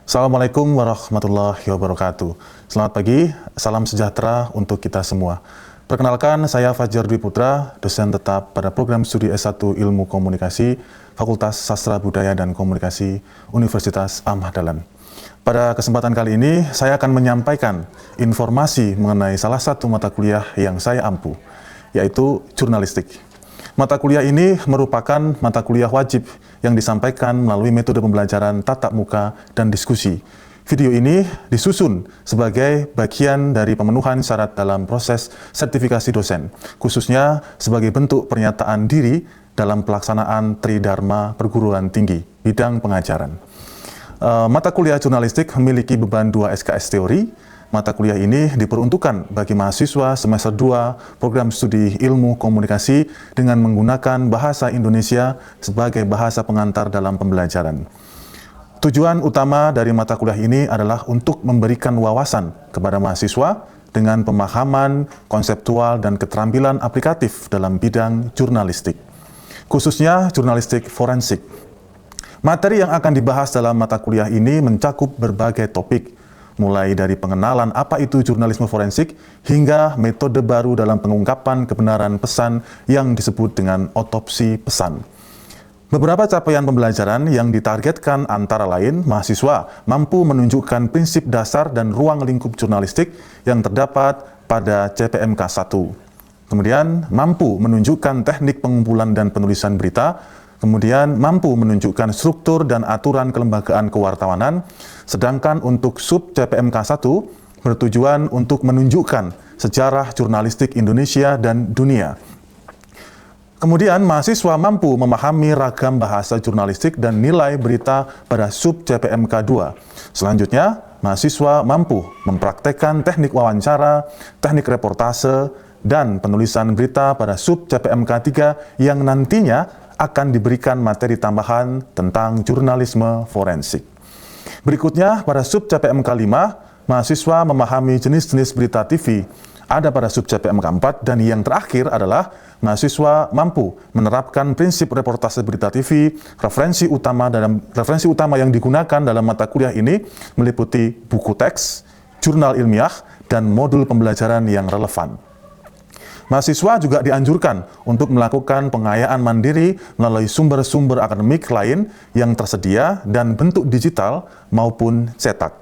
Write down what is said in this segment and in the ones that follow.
Assalamualaikum warahmatullahi wabarakatuh. Selamat pagi, salam sejahtera untuk kita semua. Perkenalkan, saya Fajar Dwi Putra, dosen tetap pada program studi S1 Ilmu Komunikasi, Fakultas Sastra Budaya dan Komunikasi, Universitas Ahmad Dahlan. Pada kesempatan kali ini, saya akan menyampaikan informasi mengenai salah satu mata kuliah yang saya ampu, yaitu jurnalistik. Mata kuliah ini merupakan mata kuliah wajib yang disampaikan melalui metode pembelajaran tatap muka dan diskusi. Video ini disusun sebagai bagian dari pemenuhan syarat dalam proses sertifikasi dosen, khususnya sebagai bentuk pernyataan diri dalam pelaksanaan Tridharma Perguruan Tinggi, bidang pengajaran. Mata kuliah jurnalistik memiliki beban 2 SKS teori. Mata kuliah ini diperuntukkan bagi mahasiswa semester 2 program studi ilmu komunikasi dengan menggunakan bahasa Indonesia sebagai bahasa pengantar dalam pembelajaran. Tujuan utama dari mata kuliah ini adalah untuk memberikan wawasan kepada mahasiswa dengan pemahaman konseptual dan keterampilan aplikatif dalam bidang jurnalistik, khususnya jurnalistik forensik. Materi yang akan dibahas dalam mata kuliah ini mencakup berbagai topik, mulai dari pengenalan apa itu jurnalisme forensik hingga metode baru dalam pengungkapan kebenaran pesan yang disebut dengan otopsi pesan. Beberapa capaian pembelajaran yang ditargetkan antara lain mahasiswa mampu menunjukkan prinsip dasar dan ruang lingkup jurnalistik yang terdapat pada CPMK 1. Kemudian mampu menunjukkan teknik pengumpulan dan penulisan berita. Kemudian mampu menunjukkan struktur dan aturan kelembagaan kewartawanan, sedangkan untuk sub CPMK 1 bertujuan untuk menunjukkan sejarah jurnalistik Indonesia dan dunia. Kemudian mahasiswa mampu memahami ragam bahasa jurnalistik dan nilai berita pada sub CPMK 2. Selanjutnya, mahasiswa mampu mempraktekkan teknik wawancara, teknik reportase, dan penulisan berita pada sub CPMK 3 yang nantinya akan diberikan materi tambahan tentang jurnalisme forensik. Berikutnya, pada sub CPMK 5, mahasiswa memahami jenis-jenis berita TV ada pada sub CPMK 4, dan yang terakhir adalah mahasiswa mampu menerapkan prinsip reportase berita TV. Referensi utama yang digunakan dalam mata kuliah ini meliputi buku teks, jurnal ilmiah, dan modul pembelajaran yang relevan. Mahasiswa juga dianjurkan untuk melakukan pengayaan mandiri melalui sumber-sumber akademik lain yang tersedia dan bentuk digital maupun cetak.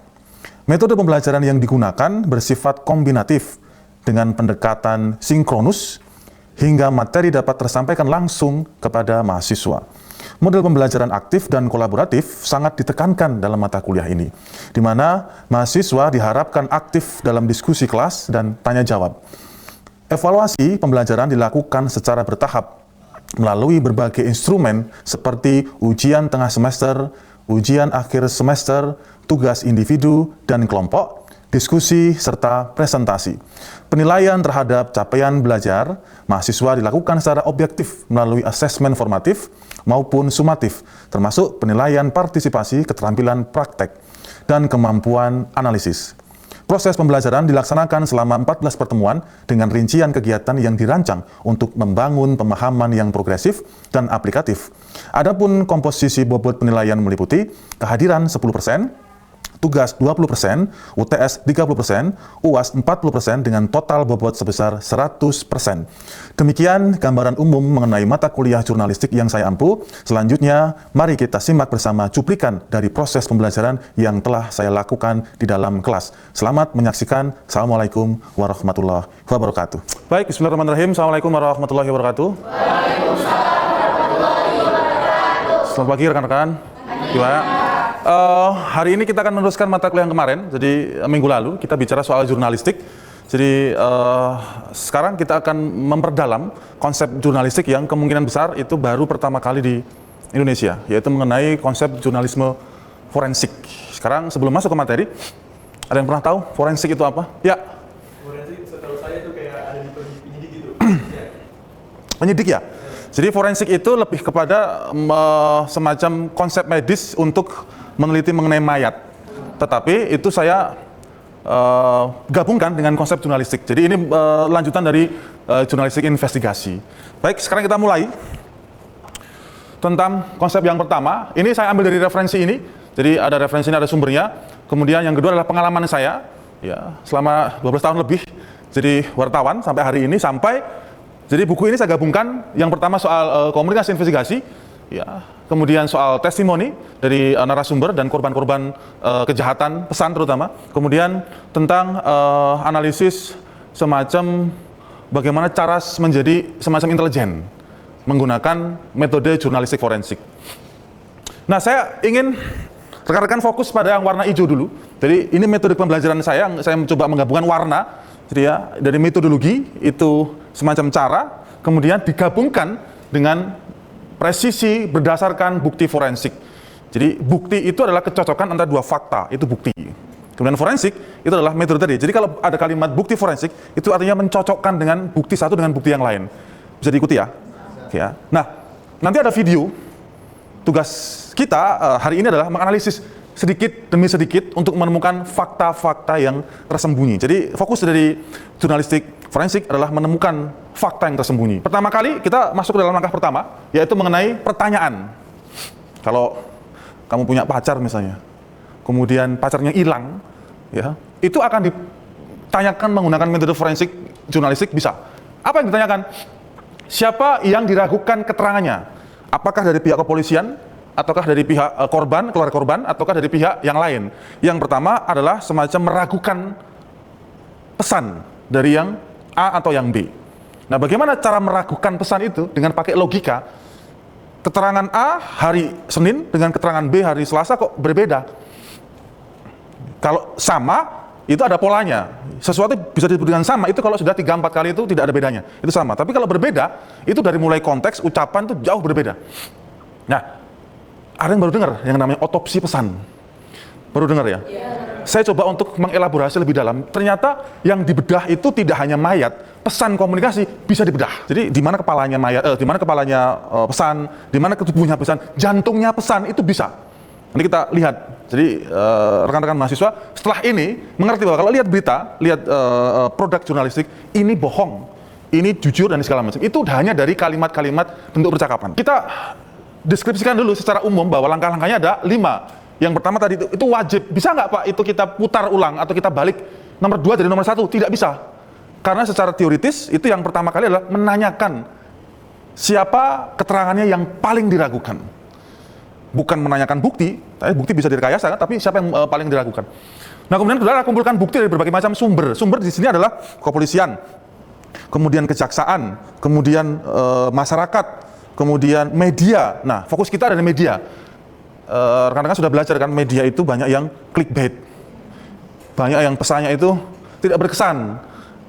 Metode pembelajaran yang digunakan bersifat kombinatif dengan pendekatan sinkronus hingga materi dapat tersampaikan langsung kepada mahasiswa. Model pembelajaran aktif dan kolaboratif sangat ditekankan dalam mata kuliah ini, di mana mahasiswa diharapkan aktif dalam diskusi kelas dan tanya jawab. Evaluasi pembelajaran dilakukan secara bertahap melalui berbagai instrumen seperti ujian tengah semester, ujian akhir semester, tugas individu dan kelompok, diskusi, serta presentasi. Penilaian terhadap capaian belajar mahasiswa dilakukan secara objektif melalui asesmen formatif maupun sumatif, termasuk penilaian partisipasi, keterampilan praktek, dan kemampuan analisis. Proses pembelajaran dilaksanakan selama 14 pertemuan dengan rincian kegiatan yang dirancang untuk membangun pemahaman yang progresif dan aplikatif. Adapun komposisi bobot penilaian meliputi kehadiran 10%, tugas 20%, UTS 30%, UAS 40% dengan total bobot sebesar 100%. Demikian gambaran umum mengenai mata kuliah jurnalistik yang saya ampu. Selanjutnya, mari kita simak bersama cuplikan dari proses pembelajaran yang telah saya lakukan di dalam kelas. Selamat menyaksikan. Assalamualaikum warahmatullahi wabarakatuh. Baik, bismillahirrahmanirrahim. Assalamualaikum warahmatullahi wabarakatuh. Waalaikumsalam warahmatullahi wabarakatuh. Selamat pagi rekan-rekan. Gimana? Hari ini kita akan meneruskan mata kuliah yang kemarin. Jadi minggu lalu kita bicara soal jurnalistik. Jadi sekarang kita akan memperdalam konsep jurnalistik yang kemungkinan besar itu baru pertama kali di Indonesia, yaitu mengenai konsep jurnalisme forensik. Sekarang sebelum masuk ke materi, ada yang pernah tahu forensik itu apa? Ya. Forensik setahu saya itu kayak ada di penyidik gitu. Penyidik ya. Jadi forensik itu lebih kepada semacam konsep medis untuk meneliti mengenai mayat. Tetapi itu saya gabungkan dengan konsep jurnalistik. Jadi ini lanjutan dari jurnalistik investigasi. Baik, sekarang kita mulai tentang konsep yang pertama. Ini saya ambil dari referensi ini. Jadi ada referensinya, ada sumbernya. Kemudian yang kedua adalah pengalaman saya, ya, selama 12 tahun lebih jadi wartawan sampai hari ini, jadi buku ini saya gabungkan. Yang pertama soal komunikasi investigasi, ya, kemudian soal testimoni dari narasumber dan korban-korban kejahatan pesan terutama. Kemudian tentang analisis semacam bagaimana cara menjadi semacam intelijen menggunakan metode jurnalistik forensik. Nah, saya ingin rekan-rekan fokus pada yang warna hijau dulu. Jadi ini metode pembelajaran saya mencoba menggabungkan warna. Jadi ya, dari metodologi itu semacam cara, kemudian digabungkan dengan presisi berdasarkan bukti forensik. Jadi bukti itu adalah kecocokan antara dua fakta, itu bukti. Kemudian forensik itu adalah metode tadi. Jadi kalau ada kalimat bukti forensik, itu artinya mencocokkan dengan bukti satu dengan bukti yang lain. Bisa diikuti ya? Ya. Nah, nanti ada video. Tugas kita hari ini adalah menganalisis sedikit demi sedikit untuk menemukan fakta-fakta yang tersembunyi. Jadi fokus dari jurnalistik forensik adalah menemukan fakta yang tersembunyi. Pertama kali kita masuk ke dalam langkah pertama, yaitu mengenai pertanyaan. Kalau kamu punya pacar misalnya, kemudian pacarnya hilang, ya, itu akan ditanyakan menggunakan metode forensik jurnalistik bisa. Apa yang ditanyakan? Siapa yang diragukan keterangannya? Apakah dari pihak kepolisian, ataukah dari pihak korban, keluarga korban, ataukah dari pihak yang lain? Yang pertama adalah semacam meragukan pesan dari yang A atau yang B. Nah, bagaimana cara meragukan pesan itu? Dengan pakai logika. Keterangan A hari Senin dengan keterangan B hari Selasa kok berbeda? Kalau sama, itu ada polanya. Sesuatu bisa disebut dengan sama, itu kalau sudah 3-4 kali itu tidak ada bedanya. Itu sama. Tapi kalau berbeda, itu dari mulai konteks, ucapan itu jauh berbeda. Nah, ada yang baru dengar yang namanya otopsi pesan. Baru dengar ya? Saya coba untuk mengelaborasi lebih dalam. Ternyata yang dibedah itu tidak hanya mayat, pesan komunikasi bisa dibedah. Jadi di mana kepalanya mayat, di mana kepalanya pesan, di mana tubuhnya pesan, jantungnya pesan itu bisa. Nanti kita lihat. Jadi rekan-rekan mahasiswa setelah ini mengerti bahwa kalau lihat berita, lihat produk jurnalistik, ini bohong, ini jujur dan segala macam. Itu hanya dari kalimat-kalimat bentuk percakapan. Kita deskripsikan dulu secara umum bahwa langkah-langkahnya ada 5. Yang pertama tadi itu wajib. Bisa nggak Pak itu kita putar ulang atau kita balik nomor 2 dari nomor 1? Tidak bisa. Karena secara teoritis itu yang pertama kali adalah menanyakan siapa keterangannya yang paling diragukan. Bukan menanyakan bukti, tapi bukti bisa direkayasa, tapi siapa yang paling diragukan. Nah, kemudian saudara kumpulkan bukti dari berbagai macam sumber. Sumber di sini adalah kepolisian, kemudian kejaksaan, kemudian masyarakat, kemudian media. Nah, fokus kita ada di media. Rekan-rekan sudah belajar kan, media itu banyak yang clickbait, banyak yang pesannya itu tidak berkesan.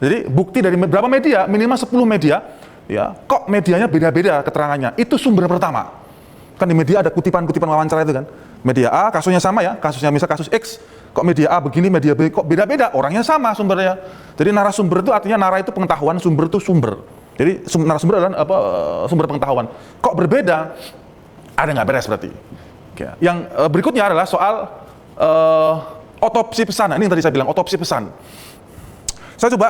Jadi bukti dari berapa media, minimal 10 media, ya, kok medianya beda-beda keterangannya. Itu sumber pertama. Kan di media ada kutipan-kutipan wawancara itu kan. Media A kasusnya sama ya, kasusnya misal kasus X, kok media A begini, media B kok beda-beda, orangnya sama sumbernya. Jadi narasumber itu artinya nara itu pengetahuan, sumber itu sumber. Jadi narasumber adalah sumber pengetahuan. Kok berbeda? Ada nggak beres berarti. Oke. Yang berikutnya adalah soal otopsi pesan. Nah, ini yang tadi saya bilang otopsi pesan. Saya coba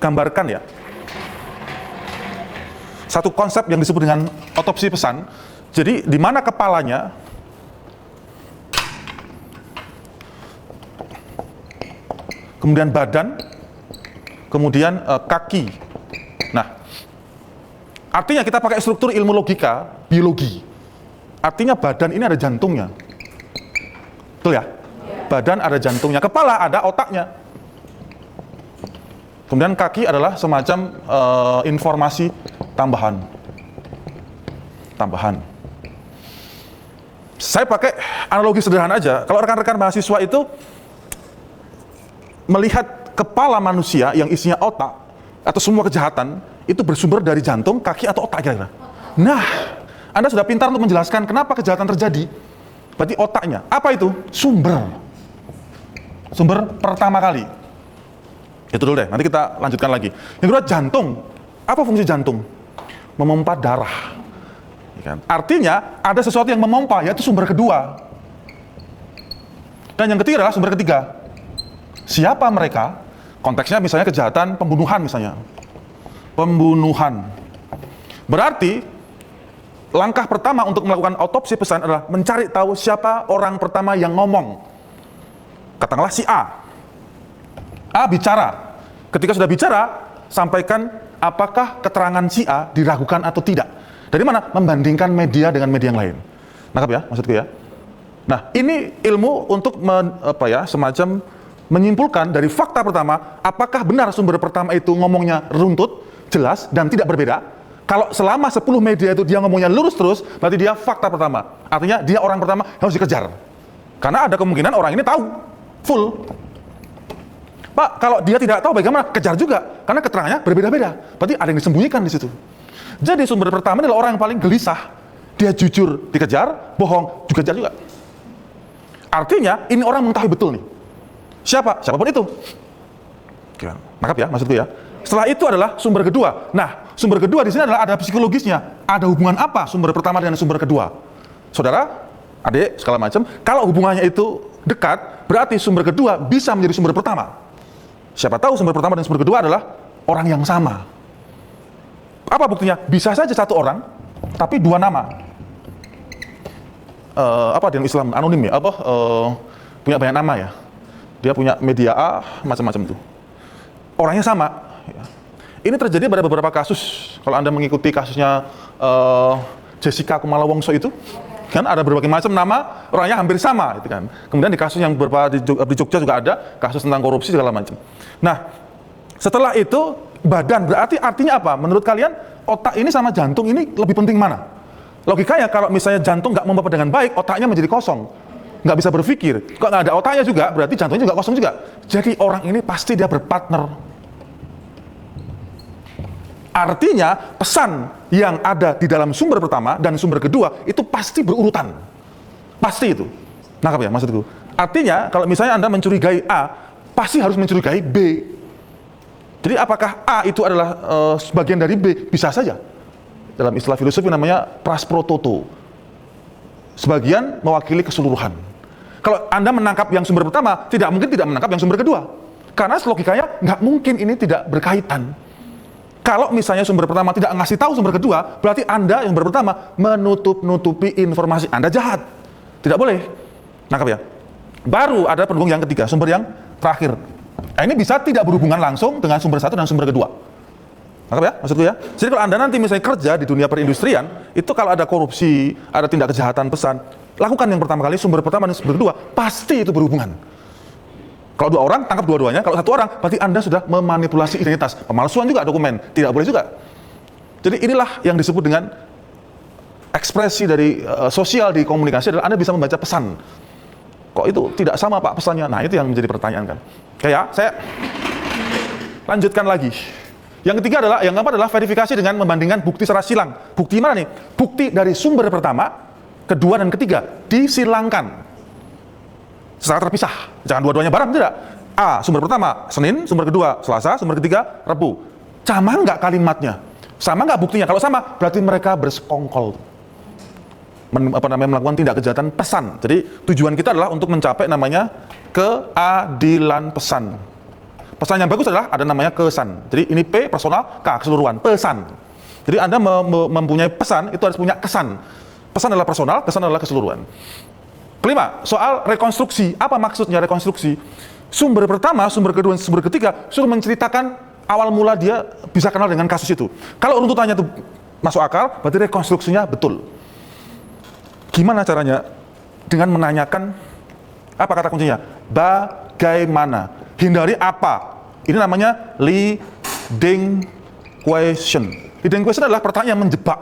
gambarkan ya. Satu konsep yang disebut dengan otopsi pesan. Jadi di mana kepalanya, kemudian badan, kemudian kaki. Nah, artinya kita pakai struktur ilmu logika, biologi. Artinya badan ini ada jantungnya. Betul ya? Badan ada jantungnya, kepala ada otaknya. Kemudian kaki adalah semacam informasi tambahan. Saya pakai analogi sederhana aja. Kalau rekan-rekan mahasiswa itu melihat kepala manusia yang isinya otak atau semua kejahatan itu bersumber dari jantung, kaki atau otak kira-kira. Nah, Anda sudah pintar untuk menjelaskan kenapa kejahatan terjadi. Berarti otaknya. Apa itu? Sumber pertama kali. Itu dulu deh, nanti kita lanjutkan lagi. Yang kedua, jantung. Apa fungsi jantung? Memompa darah. Artinya, ada sesuatu yang memompa, yaitu sumber kedua. Dan yang ketiga adalah sumber ketiga. Siapa mereka? Konteksnya misalnya kejahatan pembunuhan misalnya. Pembunuhan. Berarti, langkah pertama untuk melakukan autopsi pesan adalah mencari tahu siapa orang pertama yang ngomong. Katakanlah si A. A bicara. Ketika sudah bicara, sampaikan apakah keterangan si A diragukan atau tidak. Dari mana? Membandingkan media dengan media yang lain. Nangkap ya, maksudku ya. Nah, ini ilmu untuk semacam menyimpulkan dari fakta pertama, apakah benar sumber pertama itu ngomongnya runtut, jelas, dan tidak berbeda. Kalau selama 10 media itu dia ngomongnya lurus terus, berarti dia fakta pertama. Artinya dia orang pertama harus dikejar. Karena ada kemungkinan orang ini tahu, full. Pak, kalau dia tidak tahu bagaimana? Kejar juga, karena keterangannya berbeda-beda. Berarti ada yang disembunyikan di situ. Jadi sumber pertama adalah orang yang paling gelisah. Dia jujur dikejar, bohong dikejar juga. Artinya ini orang mengetahui betul nih. Siapapun itu. Nangkap ya maksudku ya. Setelah itu adalah sumber kedua. Nah, sumber kedua di sini adalah ada psikologisnya. Ada hubungan apa sumber pertama dengan sumber kedua? Saudara, adik, segala macam. Kalau hubungannya itu dekat, berarti sumber kedua bisa menjadi sumber pertama. Siapa tahu sumber pertama dan sumber kedua adalah orang yang sama. Apa buktinya? Bisa saja satu orang, tapi dua nama. Di Islam anonim ya? Punya banyak nama ya. Dia punya media A, macam-macam tuh. Orangnya sama. Ya. Ini terjadi pada beberapa kasus. Kalau Anda mengikuti kasusnya Jessica Kumala Wongso itu, kan ada berbagai macam nama, orangnya hampir sama, gitu kan. Kemudian di kasus yang beberapa di Jogja juga ada kasus tentang korupsi segala macam. Nah, setelah itu badan berarti artinya apa? Menurut kalian otak ini sama jantung ini lebih penting mana? Logikanya kalau misalnya jantung nggak membawa dengan baik, otaknya menjadi kosong, nggak bisa berpikir. Kok nggak ada otaknya juga, berarti jantungnya juga kosong juga. Jadi orang ini pasti dia berpartner. Artinya pesan yang ada di dalam sumber pertama dan sumber kedua itu pasti berurutan. Pasti itu. Nangkap ya maksudku? Artinya kalau misalnya Anda mencurigai A, pasti harus mencurigai B. Jadi apakah A itu adalah sebagian dari B? Bisa saja. Dalam istilah filosofi namanya pras pro toto. Sebagian mewakili keseluruhan. Kalau Anda menangkap yang sumber pertama, tidak mungkin tidak menangkap yang sumber kedua. Karena logikanya nggak mungkin ini tidak berkaitan. Kalau misalnya sumber pertama tidak ngasih tahu sumber kedua, berarti Anda yang sumber pertama menutup-nutupi informasi. Anda jahat. Tidak boleh. Nangkap ya? Baru ada pendukung yang ketiga, sumber yang terakhir. Nah, ini bisa tidak berhubungan langsung dengan sumber satu dan sumber kedua. Nangkap ya? Maksudku ya? Jadi kalau Anda nanti misalnya kerja di dunia perindustrian, itu kalau ada korupsi, ada tindak kejahatan pesan, lakukan yang pertama kali, sumber pertama dan sumber kedua, pasti itu berhubungan. Kalau dua orang, tangkap dua-duanya. Kalau satu orang, berarti Anda sudah memanipulasi identitas. Pemalsuan juga dokumen. Tidak boleh juga. Jadi inilah yang disebut dengan ekspresi dari sosial di komunikasi adalah Anda bisa membaca pesan. Kok itu tidak sama Pak pesannya? Nah itu yang menjadi pertanyaan kan. Kayak saya lanjutkan lagi. Yang ketiga adalah, yang keempat adalah verifikasi dengan membandingkan bukti secara silang. Bukti mana nih? Bukti dari sumber pertama, kedua dan ketiga disilangkan secara terpisah, jangan dua-duanya bareng, tidak. A, sumber pertama Senin, sumber kedua Selasa, sumber ketiga Rabu. Sama nggak kalimatnya? Sama nggak buktinya? Kalau sama, berarti mereka bersekongkol. Melakukan tindak kejahatan pesan. Jadi tujuan kita adalah untuk mencapai namanya keadilan pesan. Pesan yang bagus adalah ada namanya kesan. Jadi ini P personal, K keseluruhan, pesan. Jadi Anda mempunyai pesan, itu harus punya kesan. Pesan adalah personal, kesan adalah keseluruhan. Kelima, soal rekonstruksi. Apa maksudnya rekonstruksi? Sumber pertama, sumber kedua, sumber ketiga suruh menceritakan awal mula dia bisa kenal dengan kasus itu. Kalau runtutannya itu masuk akal, berarti rekonstruksinya betul. Gimana caranya? Dengan menanyakan, apa kata kuncinya? Bagaimana? Hindari apa? Ini namanya leading question. Leading question adalah pertanyaan yang menjebak.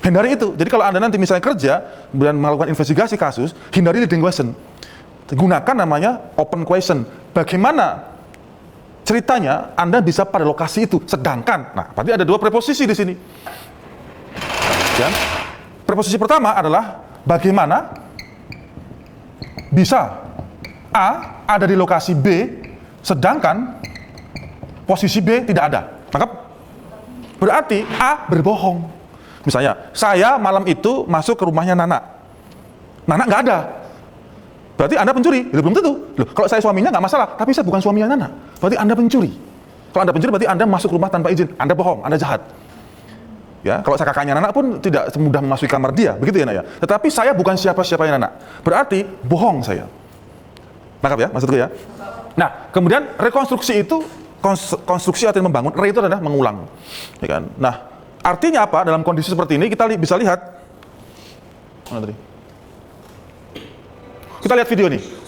Hindari itu. Jadi kalau Anda nanti misalnya kerja dan melakukan investigasi kasus, hindari leading question. Gunakan namanya open question. Bagaimana ceritanya Anda bisa pada lokasi itu? Sedangkan, nah, berarti ada dua preposisi di sini. Ya. Preposisi pertama adalah bagaimana bisa A ada di lokasi B, sedangkan posisi B tidak ada. Maka berarti A berbohong. Misalnya, saya malam itu masuk ke rumahnya Nana. Nana nggak ada. Berarti Anda pencuri. Ya, belum tentu. Loh, kalau saya suaminya nggak masalah, tapi saya bukan suaminya Nana. Berarti Anda pencuri. Kalau Anda pencuri, berarti Anda masuk rumah tanpa izin. Anda bohong, Anda jahat. Ya, kalau saya kakaknya Nana pun tidak semudah memasuki kamar dia, begitu ya Nak ya. Tetapi saya bukan siapa-siapanya Nana. Berarti bohong saya. Nangkap ya maksudku ya. Nah, kemudian rekonstruksi itu konstruksi artinya membangun, re itu adalah mengulang. Ya kan? Nah, artinya apa? Dalam kondisi seperti ini kita bisa lihat. Mana tadi? Kita lihat video nih.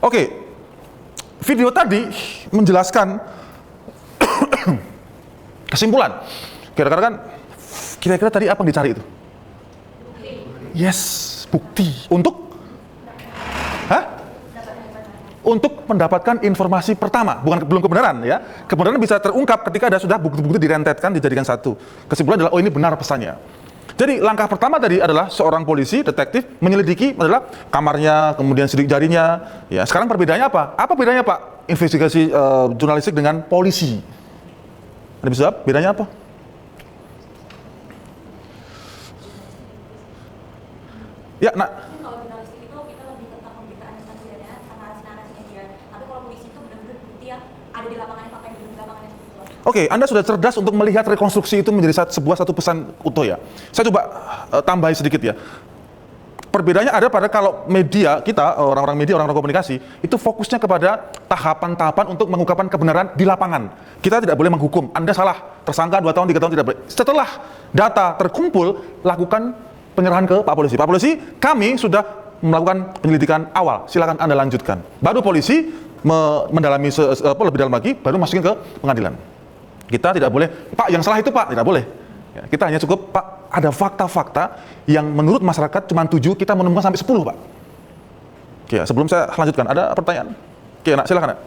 Oke, video tadi menjelaskan kesimpulan. Kira-kira kan, kira-kira tadi apa yang dicari itu? Yes, bukti. Untuk? Hah? Untuk mendapatkan informasi pertama, belum kebenaran ya. Kebenaran bisa terungkap ketika sudah bukti-bukti direntetkan, dijadikan satu. Kesimpulan adalah, oh ini benar pesannya. Jadi langkah pertama tadi adalah seorang polisi, detektif, menyelidiki adalah kamarnya, kemudian sidik jarinya. Ya, sekarang perbedaannya apa? Apa bedanya Pak? Investigasi jurnalistik dengan polisi. Ada bisa bedanya apa? Ya, Nak. Kalau jurnalistik itu kita lebih tentang pemberitaan dan sebagainya, narasi-narasinya dia. Tapi kalau polisi itu benar-benar bukti yang ada di lapangan, fakta yang di lapangan seperti itu. Oke, Anda sudah cerdas untuk melihat rekonstruksi itu menjadi satu pesan utuh ya. Saya coba tambahin sedikit ya. Perbedaannya ada pada kalau media kita, orang-orang media, orang-orang komunikasi, itu fokusnya kepada tahapan-tahapan untuk mengungkapkan kebenaran di lapangan. Kita tidak boleh menghukum, Anda salah, tersangka 2 tahun, 3 tahun, tidak boleh. Setelah data terkumpul, lakukan penyerahan ke Pak Polisi. Pak Polisi, kami sudah melakukan penyelidikan awal, silakan Anda lanjutkan. Baru polisi mendalami lebih dalam lagi, baru masukin ke pengadilan. Kita tidak boleh, Pak yang salah itu Pak, tidak boleh. Ya, kita hanya cukup, Pak ada fakta-fakta yang menurut masyarakat cuma 7, kita menemukan sampai 10 Pak. Oke, sebelum saya lanjutkan, ada pertanyaan? Oke, Nak, silakan Nak.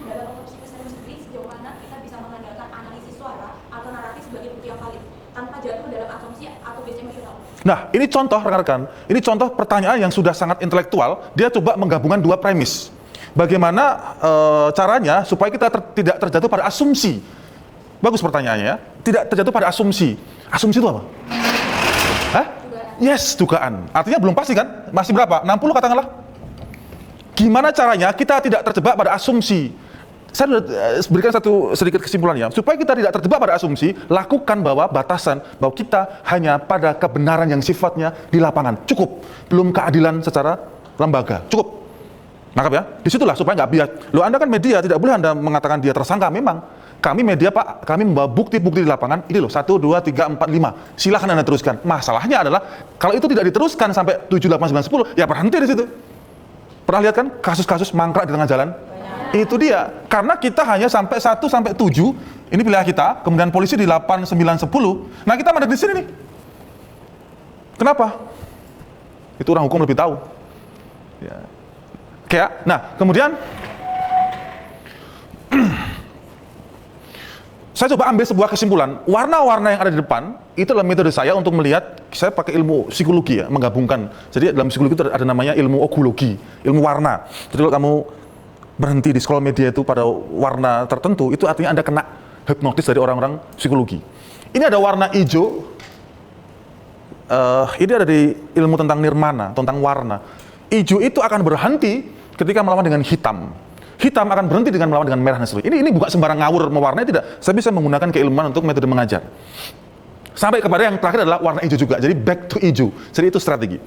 Dalam otopsi kesaksian sendiri, sejauh mana kita bisa mengandalkan analisis suara atau naratif sebagai bukti yang valid, tanpa jatuh dalam asumsi atau bias emosional? Nah, ini contoh rekan-rekan, ini contoh pertanyaan yang sudah sangat intelektual, dia coba menggabungkan 2 premis. Bagaimana caranya supaya kita tidak terjatuh pada asumsi. Bagus pertanyaannya ya. Tidak terjatuh pada asumsi. Asumsi itu apa? Hah? Yes, dugaan. Artinya belum pasti kan? Masih berapa? 60 katakanlah. Gimana caranya kita tidak terjebak pada asumsi? Saya sudah berikan satu sedikit kesimpulan ya. Supaya kita tidak terjebak pada asumsi, lakukan bahwa batasan bahwa kita hanya pada kebenaran yang sifatnya di lapangan. Cukup. Belum keadilan secara lembaga. Cukup. Nangkap ya? Disitulah supaya nggak bias. Loh, Anda kan media, tidak boleh Anda mengatakan dia tersangka. Memang kami media Pak, kami membawa bukti-bukti di lapangan. Ini loh, 1, 2, 3, 4, 5. Silahkan Anda teruskan. Masalahnya adalah kalau itu tidak diteruskan sampai 7, 8, 9, 10, ya berhenti di situ. Pernah lihat kan kasus-kasus mangkrak di tengah jalan? Itu dia. Karena kita hanya sampai 1 sampai 7. Ini pilihan kita. Kemudian polisi di 8, 9, 10. Nah, kita mandek di sini nih. Kenapa? Itu orang hukum lebih tahu. Ya. Kayak, nah kemudian saya coba ambil sebuah kesimpulan. Warna-warna yang ada di depan itu adalah metode saya untuk melihat. Saya pakai ilmu psikologi ya, menggabungkan. Jadi dalam psikologi itu ada namanya ilmu ogologi, ilmu warna. Jadi kalau kamu berhenti di scroll media itu pada warna tertentu, itu artinya Anda kena hipnotis dari orang-orang psikologi. Ini ada warna hijau. Ini ada di ilmu tentang nirmana, tentang warna. Hijau itu akan berhenti ketika melawan dengan hitam. Hitam akan berhenti dengan melawan dengan merah dan seterusnya. Ini bukan sembarang ngawur mewarnai, tidak. Saya bisa menggunakan keilmuan untuk metode mengajar. Sampai kepada yang terakhir adalah warna hijau juga. Jadi back to hijau. Jadi itu strategi.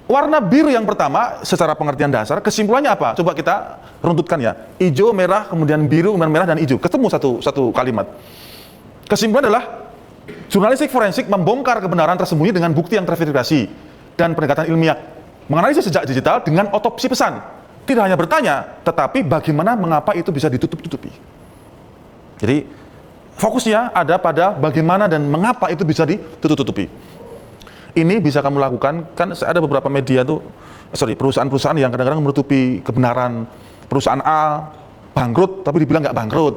Warna biru yang pertama secara pengertian dasar, kesimpulannya apa? Coba kita runtutkan ya. Hijau, merah, kemudian biru, kemudian merah dan hijau. Ketemu satu kalimat. Kesimpulan adalah jurnalistik forensik membongkar kebenaran tersembunyi dengan bukti yang terverifikasi dan pendekatan ilmiah. Menganalisis jejak digital dengan otopsi pesan. Tidak hanya bertanya, tetapi bagaimana, mengapa itu bisa ditutup-tutupi. Jadi, fokusnya ada pada bagaimana dan mengapa itu bisa ditutup-tutupi. Ini bisa kamu lakukan, kan ada beberapa media tuh, perusahaan-perusahaan yang kadang-kadang menutupi kebenaran perusahaan A bangkrut tapi dibilang nggak bangkrut.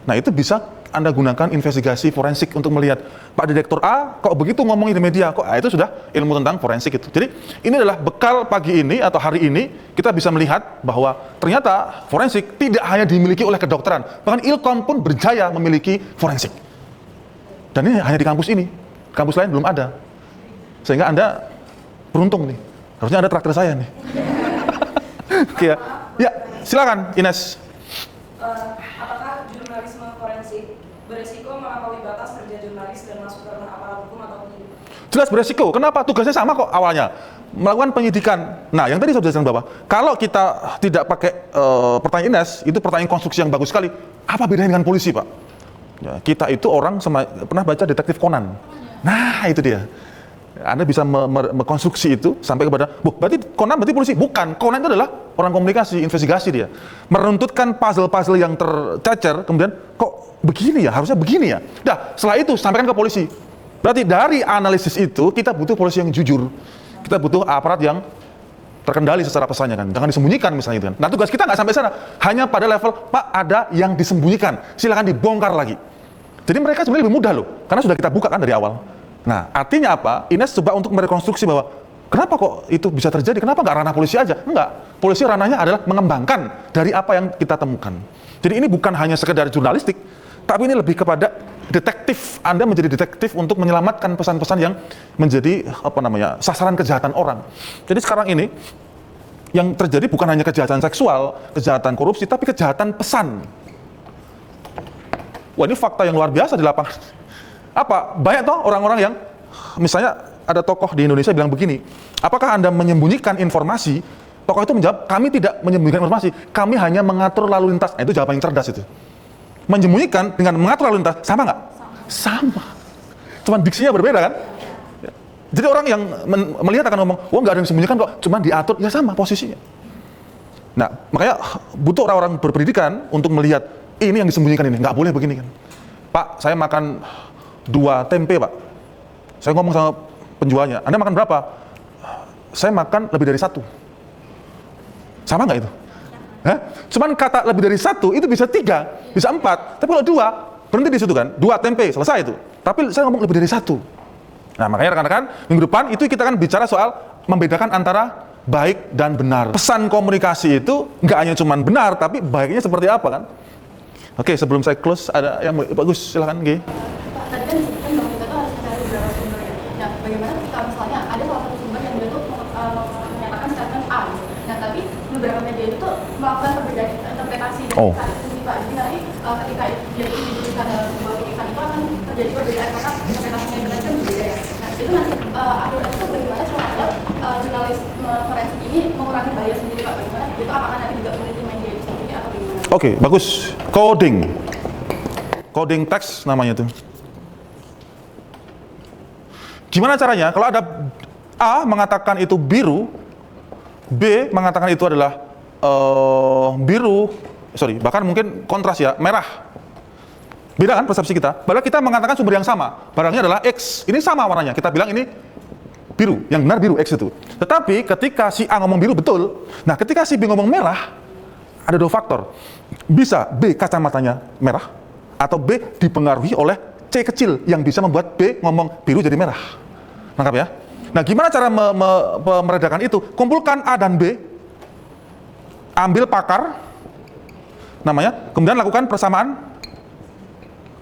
Nah itu bisa Anda gunakan investigasi forensik untuk melihat Pak Direktur A kok begitu ngomongin di media, kok itu sudah ilmu tentang forensik itu. Jadi ini adalah bekal pagi ini atau hari ini kita bisa melihat bahwa ternyata forensik tidak hanya dimiliki oleh kedokteran, bahkan Ilkom pun berjaya memiliki forensik. Dan ini hanya di kampus ini, kampus lain belum ada. Sehingga Anda beruntung nih, harusnya Anda traktir saya nih. Oke ya, silakan Ines. Apakah jurnalisme forensik beresiko melampaui batas kerja jurnalis dan masuk ke ranah aparat hukum atau penyidik? Jelas beresiko. Kenapa? Tugasnya sama kok awalnya, melakukan penyidikan. Nah, yang tadi saya jelaskan bahwa kalau kita tidak pakai pertanyaan Ines, itu pertanyaan konstruksi yang bagus sekali. Apa bedanya dengan polisi, Pak? Ya, kita itu orang pernah baca Detektif Conan. Nah, itu dia. Anda bisa mengkonstruksi itu sampai kepada, berarti Conan berarti polisi? Bukan, Conan itu adalah orang komunikasi, investigasi dia. Meruntutkan puzzle-puzzle yang tercecer, kemudian kok begini ya, harusnya begini ya. Dah, setelah itu sampaikan ke polisi. Berarti dari analisis itu, kita butuh polisi yang jujur. Kita butuh aparat yang terkendali secara pesannya kan, jangan disembunyikan misalnya itu kan. Nah tugas kita nggak sampai sana, hanya pada level, Pak ada yang disembunyikan, silakan dibongkar lagi. Jadi mereka sebenarnya lebih mudah loh, karena sudah kita buka kan dari awal. Nah, artinya apa? Ines coba untuk merekonstruksi bahwa kenapa kok itu bisa terjadi? Kenapa nggak ranah polisi aja? Enggak. Polisi ranahnya adalah mengembangkan dari apa yang kita temukan. Jadi ini bukan hanya sekedar jurnalistik, tapi ini lebih kepada detektif. Anda menjadi detektif untuk menyelamatkan pesan-pesan yang menjadi sasaran kejahatan orang. Jadi sekarang ini yang terjadi bukan hanya kejahatan seksual, kejahatan korupsi, tapi kejahatan pesan. Wah, ini fakta yang luar biasa di lapangan. Apa? Banyak toh orang-orang yang, misalnya ada tokoh di Indonesia bilang begini, apakah Anda menyembunyikan informasi? Tokoh itu menjawab, kami tidak menyembunyikan informasi, kami hanya mengatur lalu lintas. Nah, itu jawaban yang cerdas itu. Menyembunyikan dengan mengatur lalu lintas, sama nggak? Sama. Cuman diksinya berbeda kan? Jadi orang yang melihat akan ngomong, oh nggak ada yang disembunyikan kok, cuman diatur, ya sama posisinya. Nah, makanya butuh orang-orang berpendidikan untuk melihat, ini yang disembunyikan ini, nggak boleh begini kan. Pak, saya makan 2 tempe, Pak. Saya ngomong sama penjualnya, Anda makan berapa? Saya makan lebih dari 1. Sama nggak itu? Cuman kata lebih dari 1 itu bisa 3, bisa 4. Tapi kalau 2, berhenti di situ kan? 2 tempe, selesai itu. Tapi saya ngomong lebih dari 1. Nah, makanya rekan-rekan, minggu depan itu kita akan bicara soal membedakan antara baik dan benar. Pesan komunikasi itu nggak hanya cuman benar, tapi baiknya seperti apa kan? Oke, sebelum saya close, ada yang bagus, silakan G. Tadi kan disebutkan bahwa kita tuh harus mencari beberapa sumber ya. Nah, bagaimana ketika misalnya ada salah satu sumber yang dia tuh menyatakan statement A gitu. Nah, tapi beberapa media itu tuh melakukan perbedaan interpretasi dari saat itu sih Pak. Jadi nanti ketika dia itu diberikan dalam sebuah tulisan itu akan terjadi perbedaan karena interpretasinya benar kan berbeda ya. Nah, itu nanti akhirnya itu bagaimana supaya jurnalisme forensik ini mengurangi bahaya sendiri Pak? Bagaimana itu apakah nanti juga meneliti media itu sendiri atau bagaimana? Oke, bagus. Coding teks namanya tuh. Gimana caranya? Kalau ada A mengatakan itu biru, B mengatakan itu adalah bahkan mungkin kontras ya, merah. Beda kan persepsi kita? Padahal kita mengatakan sumber yang sama. Barangnya adalah X. Ini sama warnanya. Kita bilang ini biru. Yang benar biru, X itu. Tetapi ketika si A ngomong biru, betul. Nah, ketika si B ngomong merah, ada 2 faktor. Bisa B kacamatanya merah, atau B dipengaruhi oleh C kecil yang bisa membuat B ngomong biru jadi merah. Nangkap ya? Nah, gimana cara meredakan itu? Kumpulkan A dan B, ambil pakar namanya, kemudian lakukan persamaan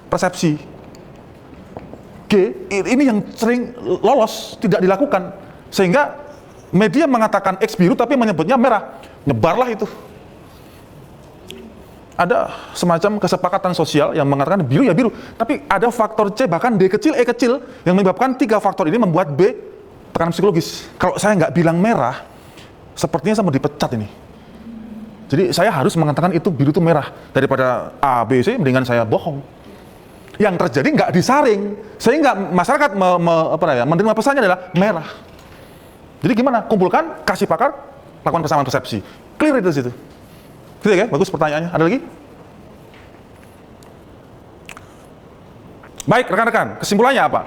persepsi. G, ini yang sering lolos, tidak dilakukan. Sehingga media mengatakan X biru tapi menyebutnya merah. Nyebarlah itu. Ada semacam kesepakatan sosial yang mengatakan biru ya biru, tapi ada faktor C, bahkan D kecil, E kecil, yang menyebabkan 3 faktor ini membuat B tekanan psikologis. Kalau saya nggak bilang merah, sepertinya saya mau dipecat ini. Jadi saya harus mengatakan itu biru itu merah. Daripada A, B, C, mendingan saya bohong. Yang terjadi nggak disaring, sehingga masyarakat menerima pesannya adalah merah. Jadi gimana? Kumpulkan, kasih pakar, lakukan persamaan persepsi. Clear itu di situ. Gitu ya, bagus pertanyaannya. Ada lagi? Baik, rekan-rekan, kesimpulannya apa?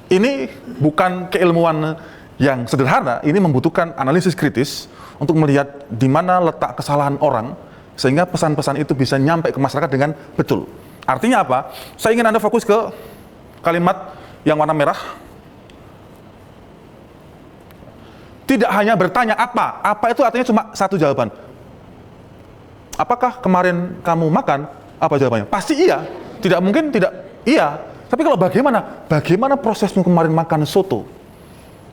Ini bukan keilmuan yang sederhana, ini membutuhkan analisis kritis untuk melihat di mana letak kesalahan orang, sehingga pesan-pesan itu bisa nyampe ke masyarakat dengan betul. Artinya apa? Saya ingin Anda fokus ke kalimat yang warna merah. Tidak hanya bertanya apa itu artinya cuma satu jawaban. Apakah kemarin kamu makan? Apa jawabannya? Pasti iya. Tidak mungkin tidak iya. Tapi kalau bagaimana prosesmu kemarin makan soto?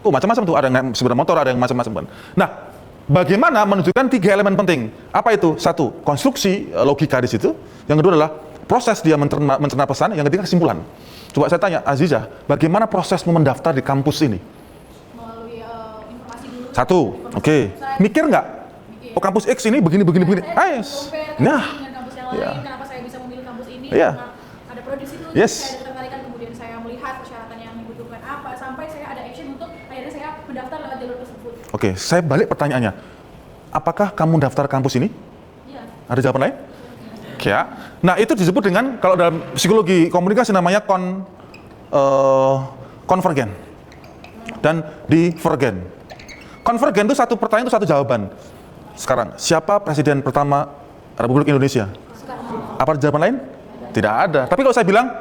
Oh, macam-macam tuh, ada yang naik sepeda motor, ada yang macam-macam kan. Nah, bagaimana menunjukkan 3 elemen penting? Apa itu? 1, konstruksi logika di situ. Yang kedua adalah proses dia mencerna pesan. Yang ketiga, kesimpulan. Coba saya tanya, Azizah, bagaimana prosesmu mendaftar di kampus ini? Melalui informasi dulu. 1, oke. Mikir nggak? Oh, kampus X ini begini. Yes. Nah, Dengan kampus yang ya. lain, kenapa saya bisa memilih kampus ini? Iya. Karena ada produksi dulu, Yes. saya ada ketertarikan, kemudian saya melihat persyaratan yang dibutuhkan apa, sampai saya ada action untuk akhirnya saya mendaftar lewat jalur tersebut. oke, saya balik pertanyaannya. Apakah kamu daftar kampus ini? Iya. Ada jawaban lain? Ya. Nah, itu disebut dengan, kalau dalam psikologi komunikasi namanya konvergen dan divergen. Konvergen itu satu pertanyaan itu satu jawaban. Sekarang, siapa presiden pertama Republik Indonesia? Apa ada jawaban lain? Tidak ada. Tapi kalau saya bilang,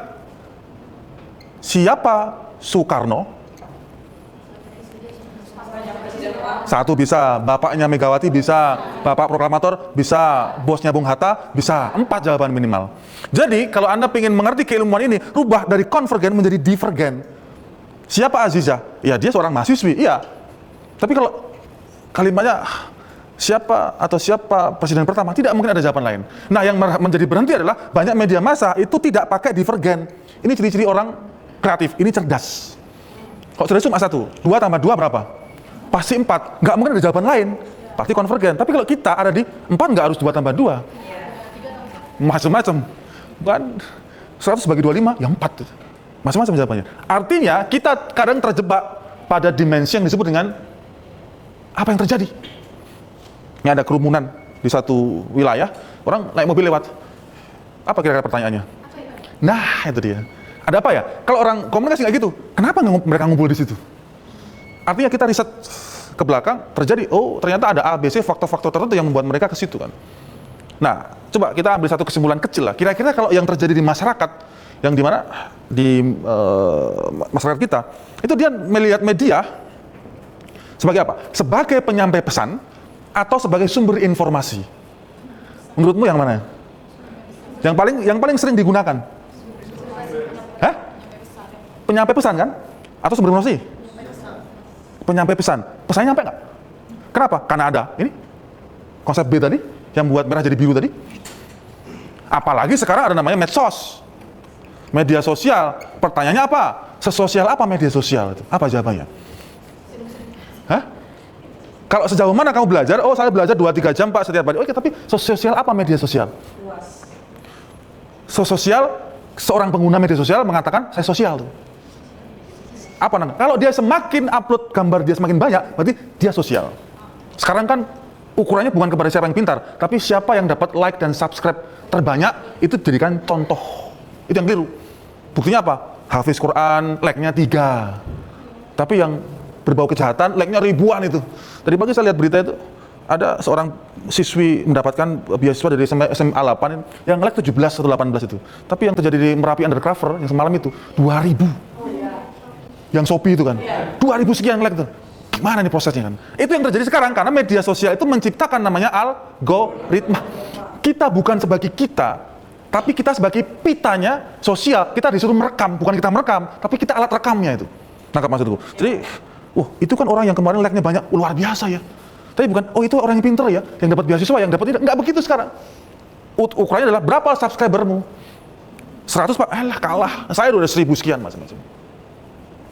siapa Soekarno? Satu bisa, bapaknya Megawati bisa, bapak proklamator bisa, bosnya Bung Hatta bisa, 4 jawaban minimal. Jadi kalau Anda ingin mengerti keilmuan ini, rubah dari konvergen menjadi divergen. Siapa Azizah? Ya, dia seorang mahasiswi, iya. Tapi kalau kalimatnya siapa presiden pertama, tidak mungkin ada jawaban lain. Nah, yang menjadi berhenti adalah banyak media massa itu tidak pakai divergen. Ini ciri-ciri orang kreatif, ini cerdas. Kalau cerdas cuma 1, 2 tambah 2 berapa? Pasti 4, nggak mungkin ada jawaban lain, pasti konvergen. Tapi kalau kita ada di 4, nggak harus 2 tambah 2. Macam-macam. Kan 100 bagi 25, ya 4. Macam-macam jawabannya. Artinya, kita kadang terjebak pada dimensi yang disebut dengan apa yang terjadi. Ini ada kerumunan di satu wilayah, orang naik mobil lewat. Apa kira-kira pertanyaannya? Nah, itu dia. Ada apa ya? Kalau orang komunikasi nggak gitu, kenapa mereka ngumpul di situ? Artinya kita riset ke belakang, terjadi, oh ternyata ada A, B, C, faktor-faktor tertentu yang membuat mereka ke situ kan. Nah, coba kita ambil satu kesimpulan kecil lah. Kira-kira kalau yang terjadi di masyarakat, yang dimana di masyarakat kita, itu dia melihat media sebagai apa? Sebagai penyampai pesan atau sebagai sumber informasi. Menurutmu yang mana? Yang paling sering digunakan? Hah? Penyampai pesan kan? Atau sumber informasi? Penyampai pesan. Pesannya nyampe nggak? Kenapa? Karena ada ini konsep B tadi yang buat merah jadi biru tadi. Apalagi sekarang ada namanya medsos, media sosial. Pertanyaannya apa? Sesosial apa media sosial itu? Apa jawabannya? Hah? Kalau sejauh mana kamu belajar? Oh, saya belajar 2-3 jam Pak setiap hari. Oke, tapi sosial apa media sosial? Sosial, seorang pengguna media sosial mengatakan saya sosial tuh. Apa namanya? Kalau dia semakin upload gambar dia semakin banyak, berarti dia sosial. Sekarang kan ukurannya bukan kepada siapa yang pintar, tapi siapa yang dapat like dan subscribe terbanyak, itu jadikan contoh. Itu yang keliru. Buktinya apa? Hafiz Quran, like-nya 3. Tapi yang berbau kejahatan, like-nya ribuan itu. Tadi pagi saya lihat berita itu, ada seorang siswi mendapatkan beasiswa dari SMA 8 yang like 17 atau 18 itu. Tapi yang terjadi di Merapi Undercover yang semalam itu 2000. Yang Shopee itu kan, 2000 sekian like tuh. Gimana nih prosesnya kan? Itu yang terjadi sekarang karena media sosial itu menciptakan namanya algoritma. Kita bukan sebagai kita, tapi kita sebagai pitanya sosial. Kita disuruh merekam, bukan kita merekam, tapi kita alat rekamnya itu. Nangkap maksudku? Jadi, itu kan orang yang kemarin like-nya banyak, luar biasa ya. Tapi bukan, itu orang yang pinter ya, yang dapat beasiswa, yang dapat tidak. Nggak begitu sekarang. Ukurannya adalah berapa subscribermu? 100 Pak, kalah. Saya udah 1000 sekian macam-macam.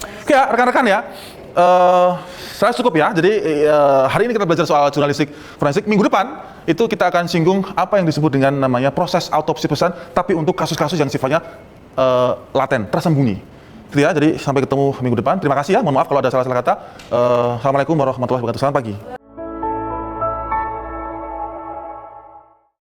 Oke ya, rekan-rekan ya, saya cukup ya. Jadi hari ini kita belajar soal jurnalistik forensik. Minggu depan itu kita akan singgung apa yang disebut dengan namanya proses autopsi pesan, tapi untuk kasus-kasus yang sifatnya laten, tersembunyi. Gitu ya. Jadi sampai ketemu minggu depan. Terima kasih ya. Mohon maaf kalau ada salah-salah kata. Assalamualaikum warahmatullahi wabarakatuh. Selamat pagi.